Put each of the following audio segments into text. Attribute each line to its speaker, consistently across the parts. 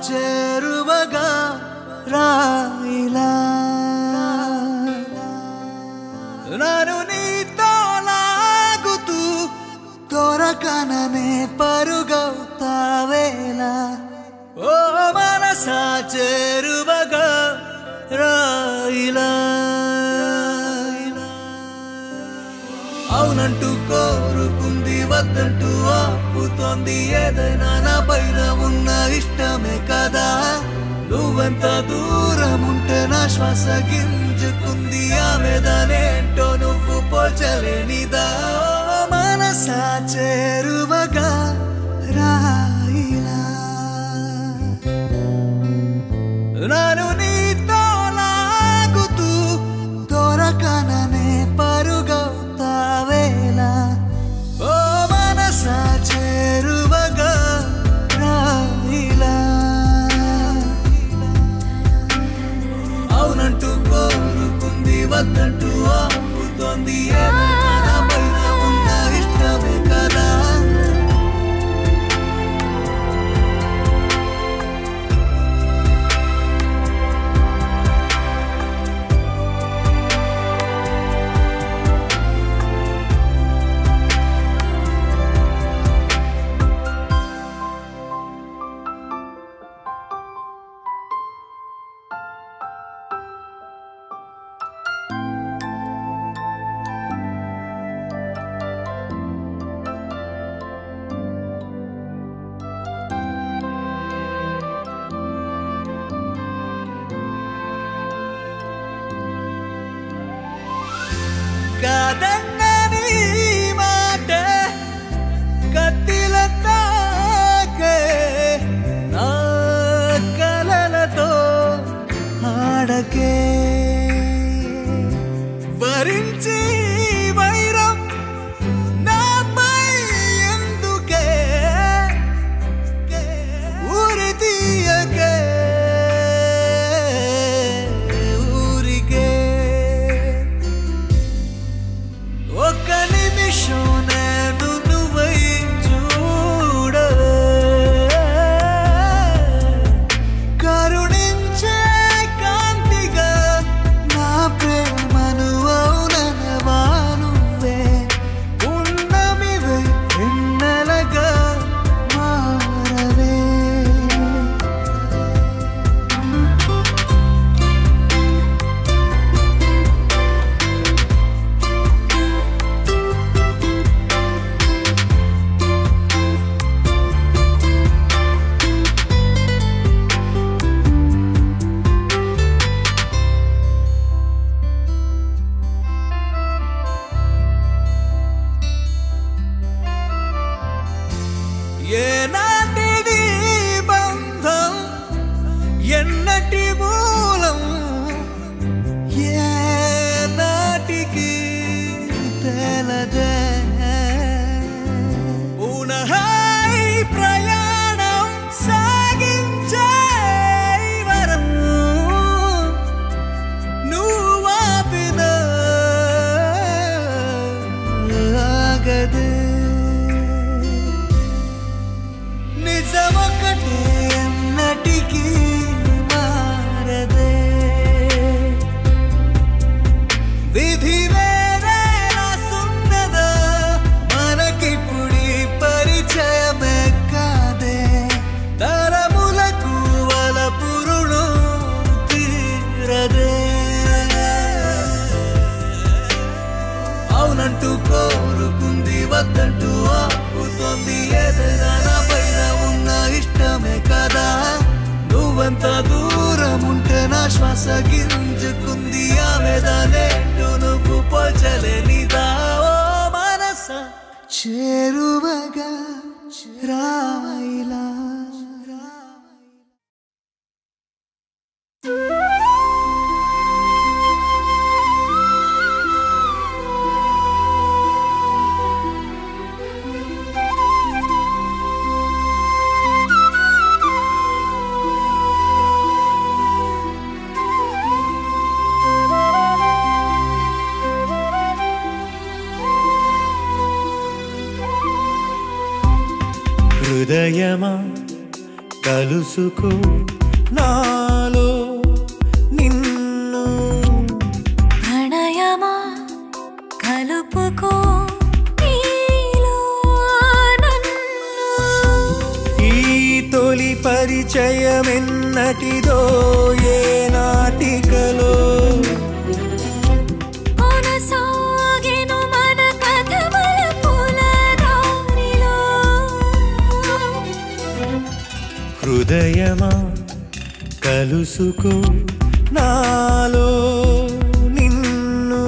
Speaker 1: చేరువగా రాయిలా నన్ను నీతో లాగుతూ దొరకననే పరుగవుతావేలా ఓ మనసా చేరువగా రాయిలా అవునంటూ కోరుకుంది వద్దంటూ ఆపుతోంది ఏదైనా నా పైన ఉన్న ఇష్టమే కదా నువ్వెంత దూరం ఉంటే నా శ్వాస గింజుకుంది ఆమెదనేంటో నువ్వు పోల్చలేనిదా మనసా చేరువగా రాయిలా నన్ను నీతో లాగుతూ దొరకననే పరుగవుతావేలా ఓ మనసా చేరువగా రాయిలా అవునంటూ కోరుకుంది వద్దంటూ ఆపుతోంది ఏదైనా నా పైన ఉన్న ఇష్టమే కదా కాదన్నని మాటే కత్తిల తాకే నా కలలతో ఆడకే వరించి వైరం నాపై ఎందుకే ఊరి తీయకే ఊరికే ఒక్క నిమిషం నేను నువ్వై చూడవే కరుణించే కాంతిగా నా ప్రేమను అవుననవా నువ్వే ఉన్నమివే ఎన్నెలగా మారవే ఏనాటిది బంధం ఎన్నటి మూలం ఏనాటికి తెలదే పునః ప్రయాణం సాగించే వరం నువ్వాపిన ఆగదే నిజమొకటే ఎన్నటికీ మారదే విధి వేరే రాసున్నదా మనకిప్పుడీ పరిచయమే కాదే తరములకు వలపురులు తీరదే అవునంటూ కోరుకుంది వద్దంటూ ఆపుతోంది ఏదైనా నా పైన ఉన్న ఇష్టమే కదా నువ్వెంత దూరం ఉంటే నా శ్వాస గింజుకుంది ఆమెదనేంటో నువ్వు పోల్చలేనిదా ఓ మనసా చేరువగా రాయిలా
Speaker 2: హృదయమా
Speaker 1: కలుసుకో నాలో నిన్ను
Speaker 2: ప్రణయమా కలుపుకో నీలో నన్ను
Speaker 1: ఈ తొలి పరిచయమెన్నటిదో ఏ నాటికలో
Speaker 2: కొనసాగెను మన కథ మలుపుల దారిలో
Speaker 1: హృదయమా కలుసుకో నాలో నిన్ను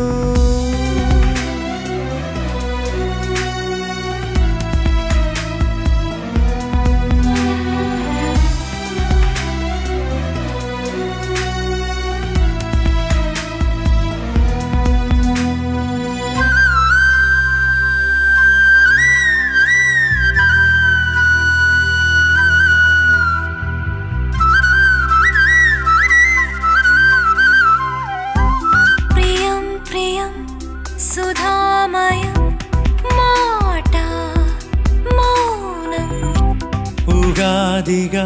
Speaker 2: సుధామయం మాట మౌనం
Speaker 1: ఉగాదిగా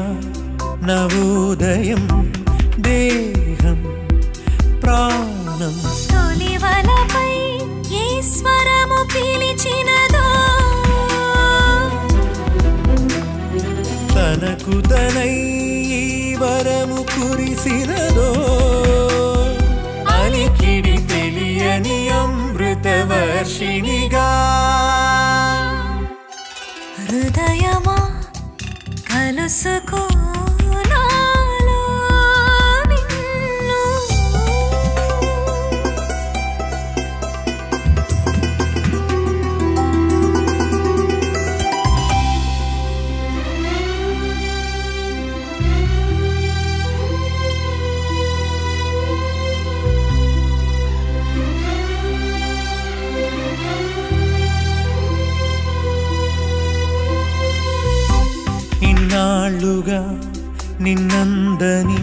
Speaker 1: నవోదయం దేహం ప్రాణం
Speaker 2: తొలివలపై ఏ స్వరము పిలిచినదో
Speaker 1: తనకు తనై ఈ వరము కురిసినదో అలికిడి తెలియని అమృతవర్షిణిగా
Speaker 2: హృదయమా కలుసుకో నాలో నిన్ను
Speaker 1: ఇన్నాళ్ళుగా నిన్నందని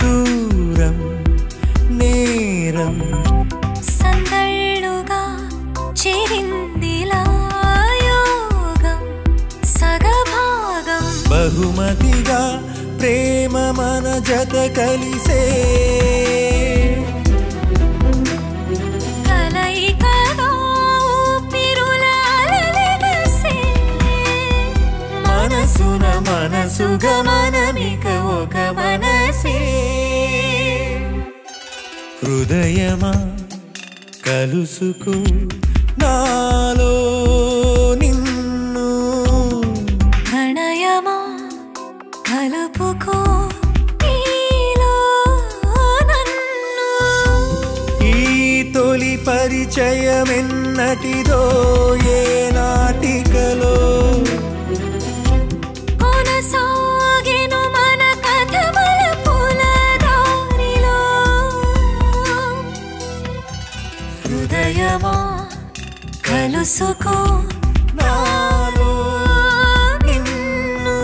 Speaker 1: దూరం నేరం
Speaker 2: సందళ్ళుగా చేరిందిలా యోగం సగభాగం
Speaker 1: బహుమతిగా ప్రేమ మన జత కలిసే
Speaker 2: కలయికగా ఊపిరుల అలలెగసే
Speaker 1: మనసున మనసుగా మనమిక ఒక మనసే హృదయమా కలుసుకో నాలో నిన్ను
Speaker 2: ప్రణయమా కలుపుకో నీలో నన్ను
Speaker 1: ఈ తొలి పరిచయమెన్నటిదో ఏ నాటికలో
Speaker 2: కొనసాగెను మన కథ మలుపుల దారిలో హృదయమా కలుసుకో
Speaker 1: నాలో నిన్ను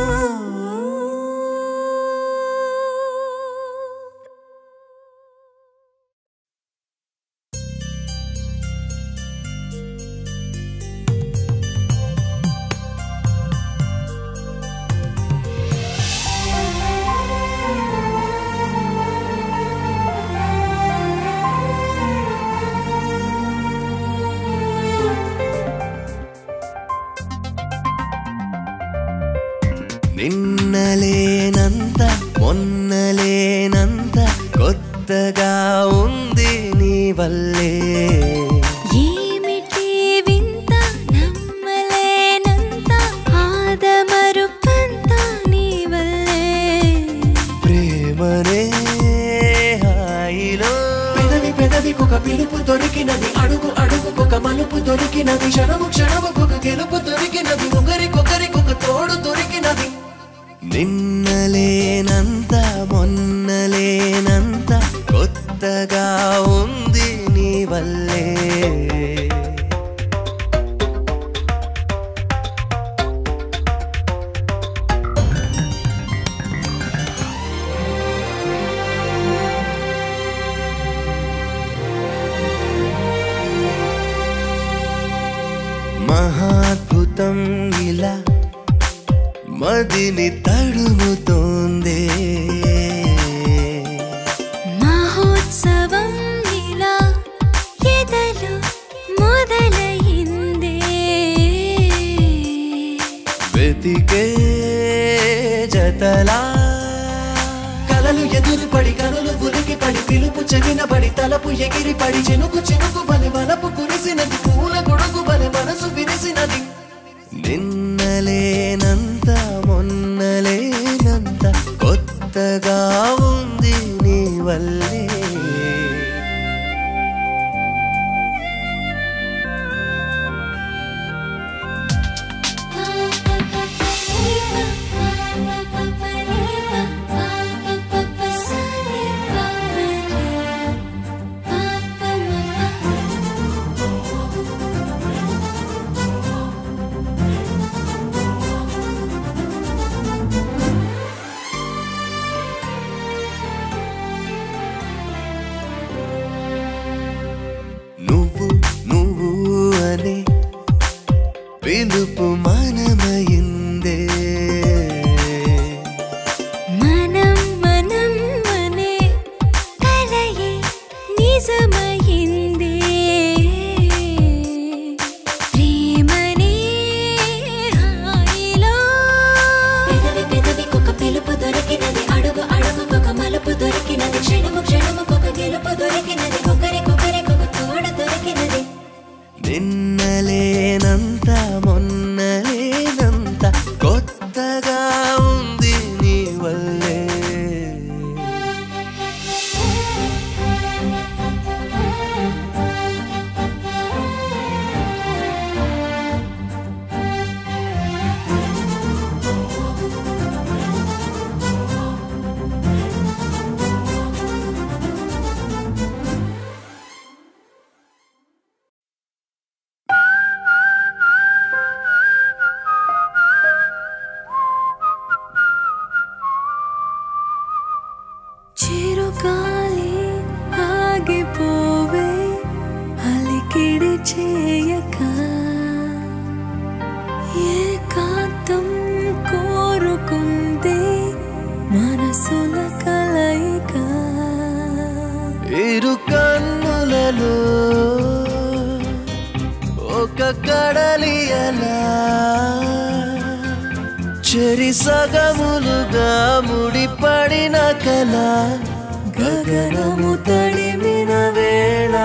Speaker 1: నిన్నలేనంత మొన్నలేనంత కొత్తగా ఉంది నీ వల్లే
Speaker 2: ఏమిటి వింత నమ్మలేనంత ఆదమరుపంత నీ వల్లే
Speaker 1: ప్రేమనే హాయిలో
Speaker 3: పెదవి పెదవికొక పిలుపు దొరికినది అడుగు అడుగుకొక మలుపు దొరికినది క్షణము క్షణముకొక గెలుపు దొరికినది ఒకరికొకరికొక తోడు దొరికినది
Speaker 1: నిన్నలేనంత మొన్నలేనంత కొత్తగా ఉంది నీ వల్లే మహాద్భుతం ఇలా మదిని తడుముతోందే
Speaker 2: మహోత్సవం ఇలా ఎదలు మొదలైందే
Speaker 1: వెతికే జతలా
Speaker 3: కలలు ఎదురు పడి కనులు ఉలికి పడి పిలుపు చెవిన పడి తలపు ఎగిరి పడి చినుకు చినుకు బలి వలపు కురిసినది పూల గొడుగు బలి మనసు విరిసినది
Speaker 1: నిన్నలేనంత మొన్నలేనంత కొత్తగా ఉంది నీ వల్లే పిలుపు మనమయిందే
Speaker 2: మనం మనం మనే కలయే నిజమయిందే ప్రేమనే హాయిలో పెదవి పెదవికొక పిలుపు దొరికినది అడుగు అడుగుకొక మలుపు దొరికినది క్షణము క్షణముకొక గెలుపు దొరికినది కొకరికొకరికొక తోడు దొరికినది
Speaker 1: నిన్నలేనంత మొన్నలేనంత కొత్తగా ఉంది నీ వల్లే
Speaker 2: చిరుగాలి ఆగిపోవే అలికిడి చేయక ఏకాంతం కోరుకుంది మనసుల కలయిక
Speaker 1: ఇరు కన్నులలో ఒక కడలి అలా చెరి సగములుగా ముడిపడిన కల గగనము తడిమిన వేళ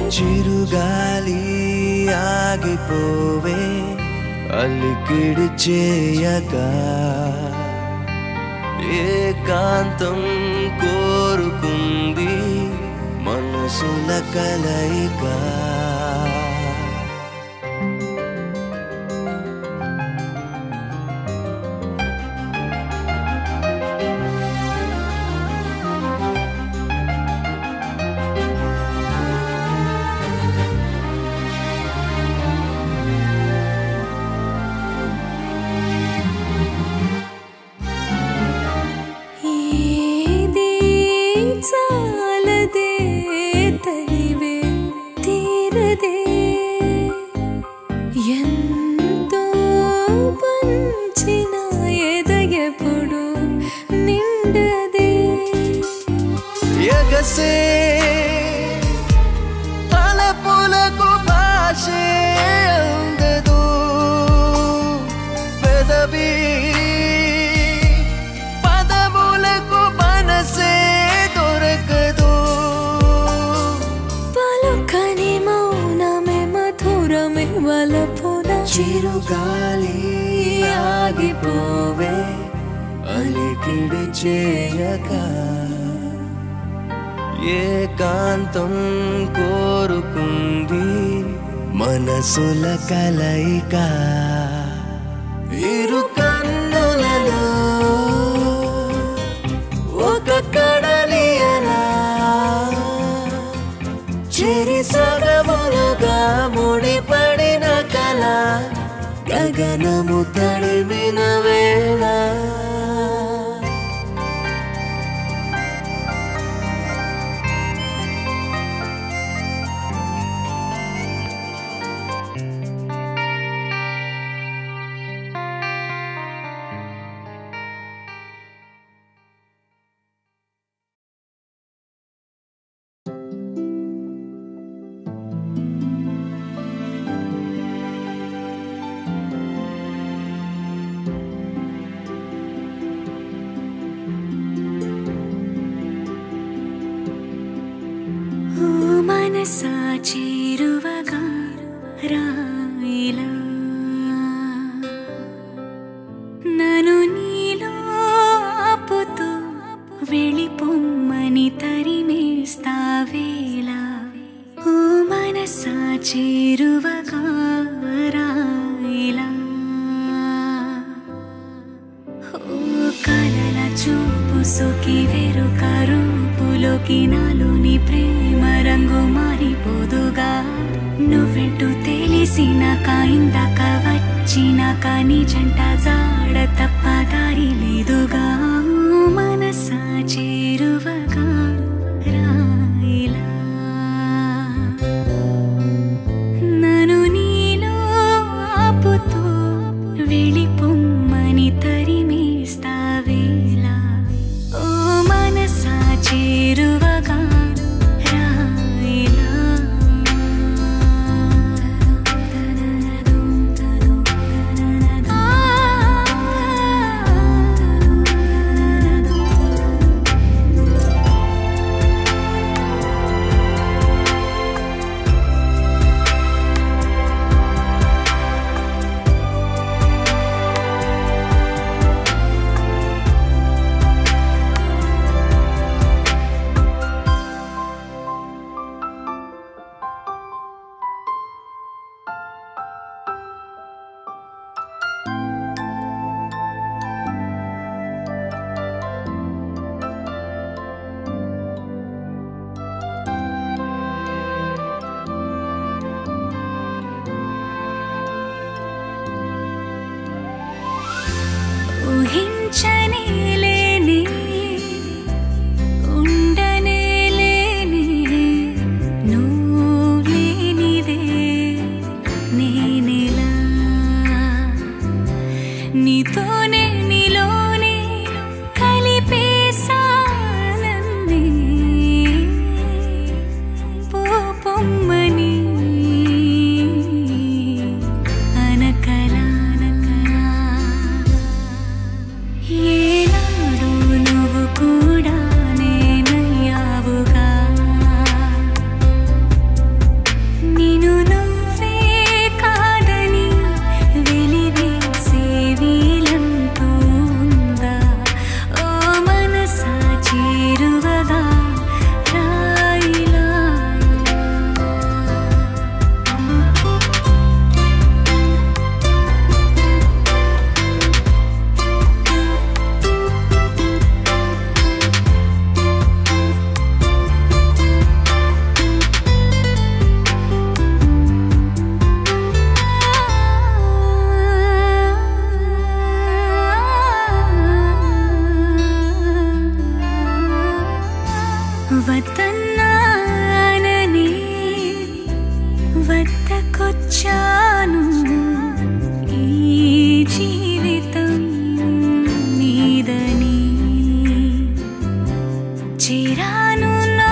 Speaker 1: చిరుగాలి ఆగిపోవే అలికిడి చేయగా ఏకాంతం కోరుకుంది మనసుల కలయిక
Speaker 2: ఎంతో పంచిన
Speaker 1: మనసే తలపులకు భాషే అందదు పెదవి పదములకు మనసే దొరకదు
Speaker 2: పలుకని మౌనమే మధురమే వలపున
Speaker 1: చిరుగాలి ఆగిపోవే అలికిడి చేయక ఏకాంతం కోరుకుంది మనసుల కలయిక ఇరు కన్నులలో ఒక కడలియలా చెరి సగములుగా ముడిపడిన కల గగనము తడిమిన వేళ
Speaker 2: మనసా చేరువగా రాయిలా నన్ను నీలో ఆపుతూ వెళ్ళిపోమ్మని తరిమేస్తావేలా ఓ మనసా చేరువగా రాయిలా ఓ కలల చూపు సోకి వెరుక రూపులోకి నాలోని ప్రేమ రంగు మారిపోదుగా నువ్వెంటూ తెలిసినాక ఇందాక వచ్చినాక నీ జంట జాడ తప్ప దారి లేదుగా మనసా చేరువగా రాయిలా నన్ను నీలో ఆపుతూ వెళ్ళిపోమ్మని తరిమేస్తావేలా ఓ మనసా చేరువగా రాయిలా ఊహించనే లేని ఉండనే లేని నువ్వు లేనిదే నేనెలా నీతోనే నీలోనే కలిపేసానన్నే పోపొమ్మని ఏనాడు నువ్వు కూడా నేనయ్యావుగా నిన్ను నువ్వే కాదని వెలివేసే వీలంటూ ఉందా ఓ మనసా చేరువగా రాయిలా వద్దన్నానని వద్దకొచ్చాను ఈ జీవితం నీదని చేరాను నా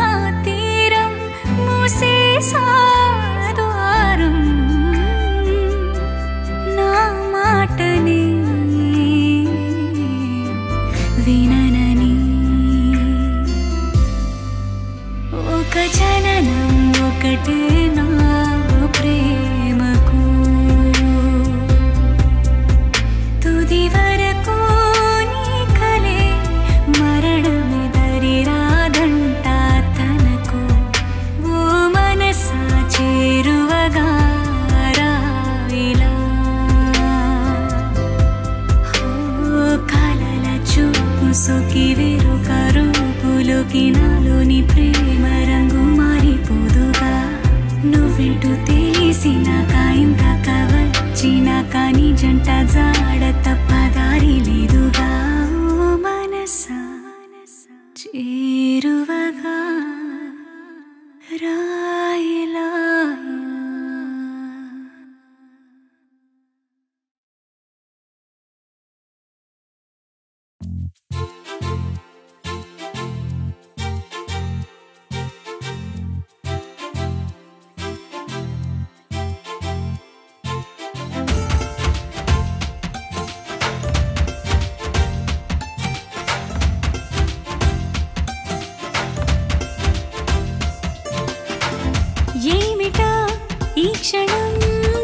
Speaker 2: క్షణం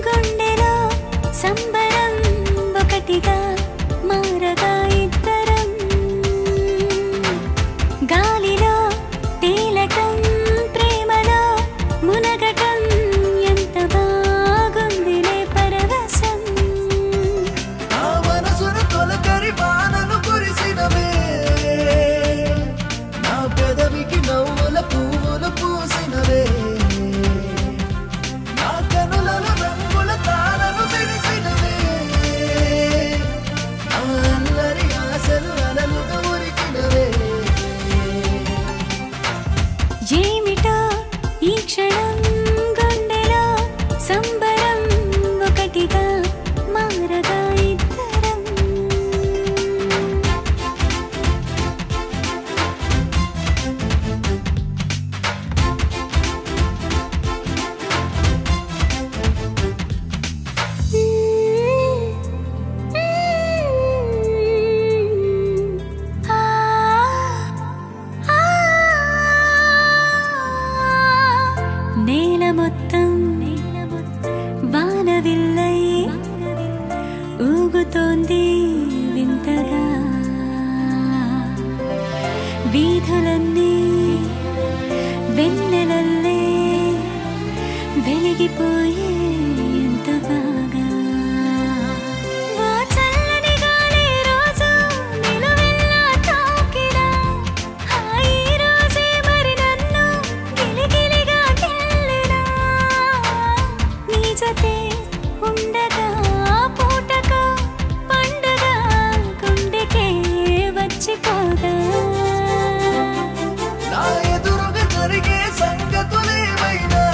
Speaker 2: గుండెలో సంబరం ఒకటిగా మారగా ఇద్దరం గాలిలో తేలటం ప్రేమలో మునగటం ఎంత బాగుందిలే పరవశం
Speaker 3: ఆ మనసును తొలకరి వానలు కురిసినవే నా పెదవికి నవ్వుల పువ్వులు పూసినవే నా కనులలో రంగుల తారలు మెరిసినవే నా అల్లరి ఆశలు అలలుగా ఉరికినవే
Speaker 2: ఏమిటో ఈ క్షణం గుండెలో సంబరం ఒకటిగా మారగా ఇద్దరం నేల మొత్తం వానవిల్లై ఊగుతోంది వింతగా వీధులన్నీ వెన్నెలల్లే వెలిగిపోయే ఎంత బాగా ఓ చల్లని గాలి రోజు నిలువెల్లా తాకిరా ఈ రోజే మరి నన్ను గిలిగిలిగా గిల్లిరా నీ జతే ఉండగా పూటకు పండుగ గుండెకే వచ్చిపోగా
Speaker 3: నా ఎదురుగా జరిగే సంగతులేమైనా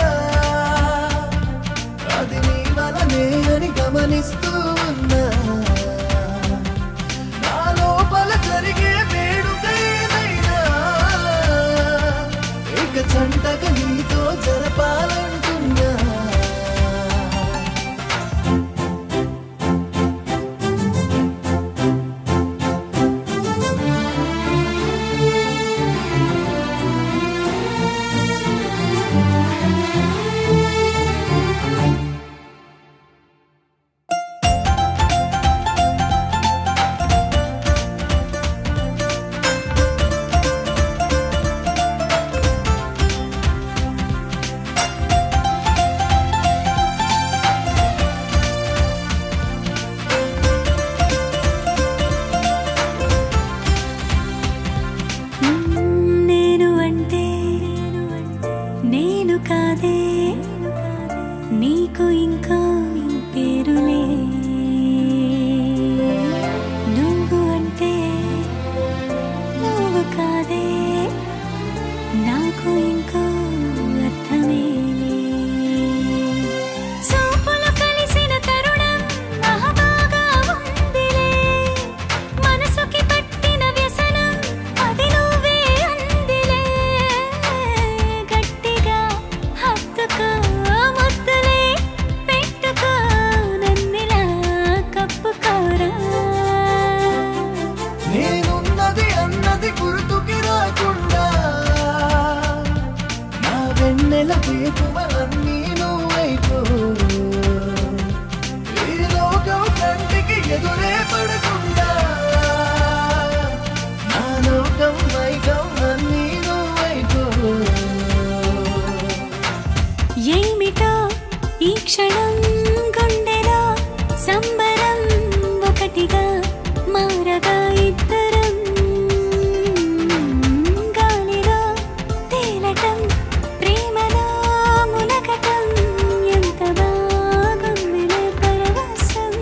Speaker 3: అది నీ వలనే అని గమనిస్తూ ఉన్నా నా లోపల జరిగే వేడుక ఏదైనా ఇక జంటగా నీతో జరపాలంటున్నా
Speaker 2: నేను అంటే నేను కాదే నీకు ఇంకో పేరులే నువ్వు అంటే నువ్వు కాదే నాకు ఇంకో అర్థమేలే చూపులు కలిసిన తరుణం మహాబాగా ఉందిలే మనసుకి పట్టిన వ్యసనం అది నువ్వే అందిలే గట్టిగా హత్తుకో ముద్దులే పెట్టుకో నన్నిలా కప్పుకోరా
Speaker 3: నేనున్నది అన్నది గుర్తుకి రాకుండా నా వెన్నెల వేపువ అన్నీ నువ్వైపో ఈ లోకం కంటికి ఎదురే పడకుండా నా లోకం వైకం అన్నీ నువ్వైపో
Speaker 2: ఏమిటో ఈ క్షణం గుండెలో సంబరం ఒకటిగా మారగా ఇద్దరం గాలిలో తేలటం ప్రేమలో మునగటం ఎంత బాగుందిలే పరవశం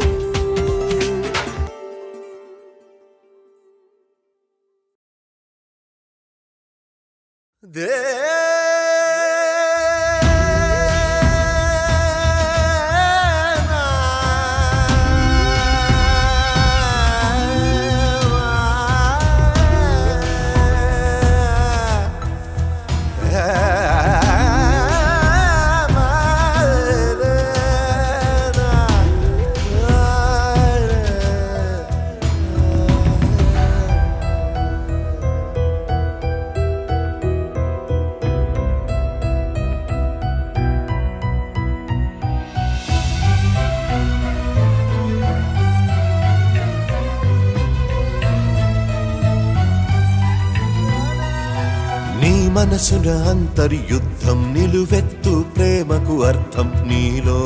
Speaker 3: మనసున అంతర్యుద్ధం నిలువెత్తు ప్రేమకు అర్థం నీలో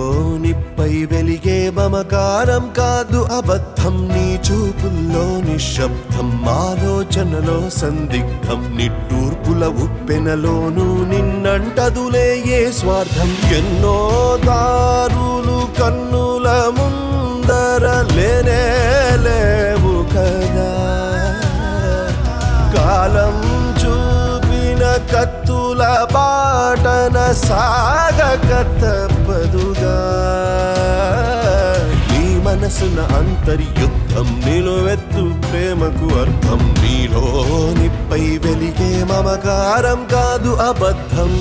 Speaker 3: నిప్పై వెలిగే మమకారం కాదు అబద్ధం నీ చూపుల్లో నిశ్శబ్దం ఆలోచనలో సందిగ్ధం నిట్టూర్పుల ఉప్పెనలోనూ నిన్నంటదులే ఏ స్వార్థం ఎన్నో దారులు కన్నుల ముందర లేనే లేవు కదా కాలం కత్తుల బాటన సాగక తప్పదుగా నీ మనసున అంతర్యుద్ధం నిలువెత్తు ప్రేమకు అర్థం నీలో నిప్పై వెలిగే మమకారం కాదు అబద్ధం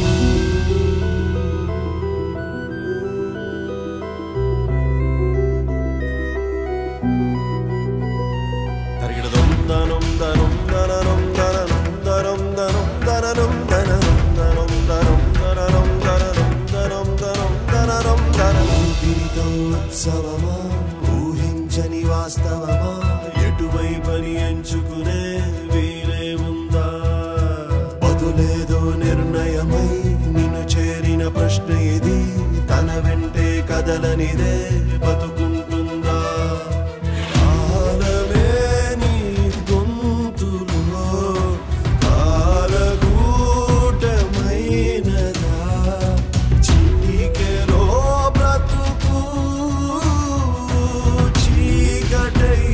Speaker 3: ఉత్సవమా ఊహించని వాస్తవమా ఎటువైపని ఎంచుకునే వీలే ఉందా బదులేదో నిర్ణయమై నిన్ను చేరిన ప్రశ్న ఇది తన వెంటే కదలనిదే బతుకుంటుందా కాలమే నీ గొంతులో కాలగూటమైనదా చిటికెలో బ్రతుకు చీకటైనదా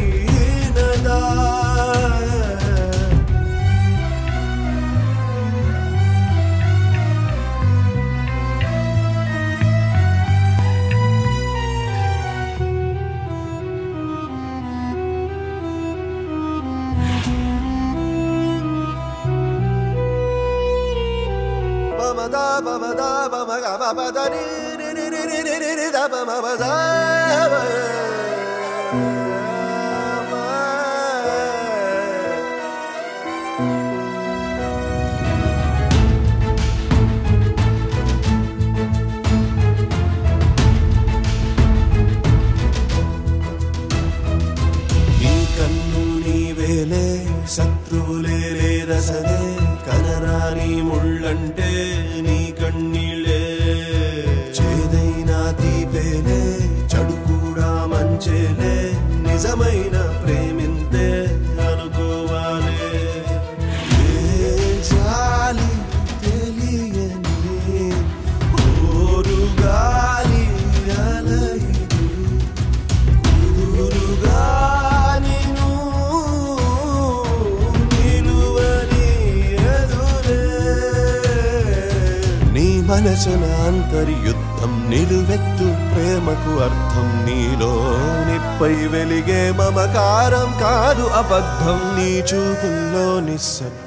Speaker 3: Bamada bamada bamaga babada ni ni ni ni ni ni ni da bamada నీ కన్ను నీ వేలే శత్రువులే రసలే కనరాని ముళ్ళంటే నీ కన్నీళ్ళే చేదైనా తీపేలే చెడు కూడా మంచేలే నిజమైన ప్రేమింతే అనుకోవాలే ఏ జాలి తెలియని ఓరుగాలి అలయిది కుదురుగా మనసున అంతర్యుద్ధం నిలువెత్తు ప్రేమకు అర్థం నీలో నిప్పై వెలిగే మమకారం కాదు అబద్ధం నీ చూపుల్లో నిశ్శబ్దం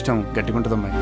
Speaker 4: అదృష్టం గట్టిగుంటుంది అమ్మాయి.